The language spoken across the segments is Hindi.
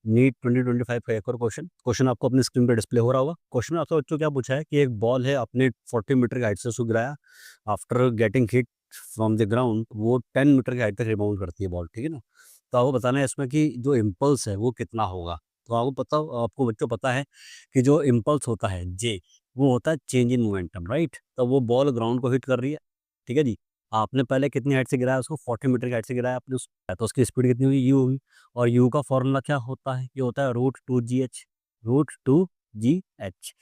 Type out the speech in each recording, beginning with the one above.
नीट 2025 का एक और क्वेश्चन आपको अपनी स्क्रीन पे डिस्प्ले हो रहा होगा। क्वेश्चन में आपसे बच्चों क्या पूछा है कि एक बॉल है, अपने 40 मीटर की हाइट से उसको गिराया, after getting hit from the ground वो 10 मीटर की हाइट तक रिबाउंड करती है बॉल, ठीक है ना। तो आपको बताना है इसमें कि जो इम्पल्स है वो कितना होगा। तो आपको बच्चों पता है कि जो इम्पल्स होता है जे, वो होता है चेंज इन मोमेंटम, राइट। तो वो बॉल ग्राउंड को हिट कर रही है, ठीक है जी। आपने पहले कितनी हाइट से गिराया उसको, 40 मीटर की हाइट से गिराया आपने उसको, तो उसकी स्पीड कितनी हुई, यू होगी। और यू का फॉर्मूला क्या होता है, ये होता है √2gh, √2gh।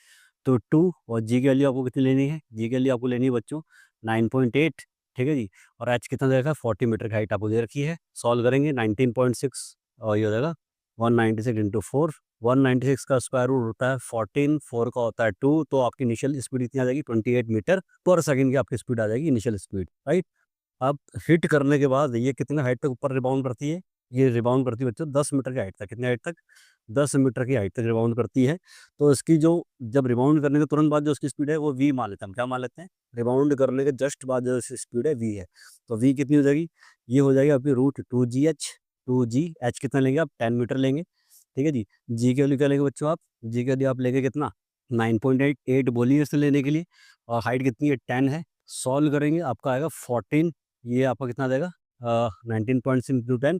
तो 2 और जी की वैल्यू आपको कितनी लेनी है, जी की वैल्यू आपको लेनी है बच्चों 9.8, ठीक है जी। और एच कितना दे रखा है, 40 मीटर की हाइट आपको दे रखी है। सॉल्व करेंगे 19.6 और ये हो जाएगा 196 इंटू 4। 196 का स्क्वायर रूट होता है 14, 4 का होता है 2, तो आपकी इनिशियल स्पीड कितनी आ जाएगी, 28 मीटर पर सेकंड की आपकी स्पीड आ जाएगी, इनिशियल स्पीड, राइट। अब हिट करने के बाद ये कितने हाइट तक ऊपर रिबाउंड करती है, ये रिबाउंड करती है बच्चों 10 मीटर की हाइट तक। कितने हाइट तक, 10 मीटर की हाइट तक रिबाउंड करती है। तो इसकी जो, जब रिबाउंड करने के तुरंत बाद जो उसकी स्पीड है वो वी मान लेते हैं हम। क्या मान लेते हैं, रिबाउंड करने के जस्ट बाद जो स्पीड है वी है। तो वी कितनी हो जाएगी, ये हो जाएगी आपकी √2gh। 2g, h कितना लेंगे आप, 10 मीटर लेंगे, ठीक है जी। जी के वैल्यू क्या लेंगे बच्चों आप, जी के वैल्यू आप लेंगे कितना, 9.8 बोली है इससे लेने के लिए। और हाइट कितनी है, 10 है। सॉल्व करेंगे आपका आएगा 14, ये आपका कितना आ जाएगा 19.6 इंटू 10,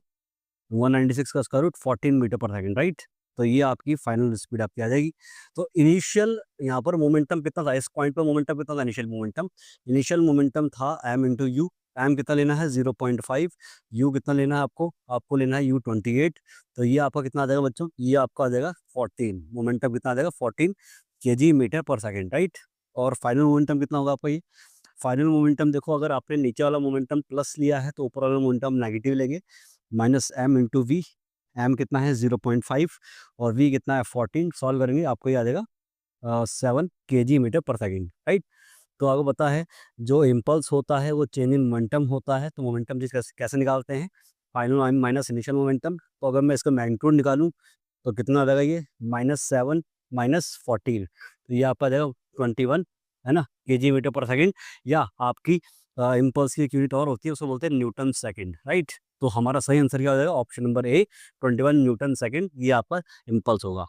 196 का स्क्वायर रूट 14 मीटर पर सेकंड, राइट। तो ये आपकी फाइनल स्पीड आपकी आ जाएगी। तो इनिशियल यहाँ पर मोमेंटम कितना था, इस पॉइंट पर मोमेंटम कितना था, इनिशियल मोमेंटम था m इंटू यू। एम कितना लेना है 0.5, यू कितना लेना है आपको, आपको लेना है u28। तो ये आपका कितना आ जाएगा बच्चों, ये आपका आ जाएगा 14, मोमेंटम कितना आ जाएगा 14 kg मीटर पर सेकंड, राइट। और फाइनल मोमेंटम कितना होगा आपका, ये फाइनल मोमेंटम देखो, अगर आपने नीचे वाला मोमेंटम प्लस लिया है तो ऊपर वाला मोमेंटम नेगेटिव लेंगे, -m इंटू वी। एम कितना है 0.5 और वी कितना है 14। सॉल्व करेंगे आपको ये आ जाएगा 7 kg मीटर पर सेकेंड, राइट। तो आपको पता है जो इम्पल्स होता है वो चेंज इन मोमेंटम होता है। तो मोमेंटम जिस कैसे निकालते हैं, फाइनल माइनस इनिशियल मोमेंटम। तो अगर मैं इसका मैग्नीट्यूड निकालूं तो कितना आ जाएगा, ये -7 -14, तो ये आपका आ जाएगा 21, है ना, kg मीटर पर सेकेंड। या आपकी इम्पल्स की एक यूनिट और होती है, उसको बोलते हैं न्यूटन सेकेंड, राइट। तो हमारा सही आंसर क्या हो जाएगा, option number A 21 Newton second, ये आपका इम्पल्स होगा।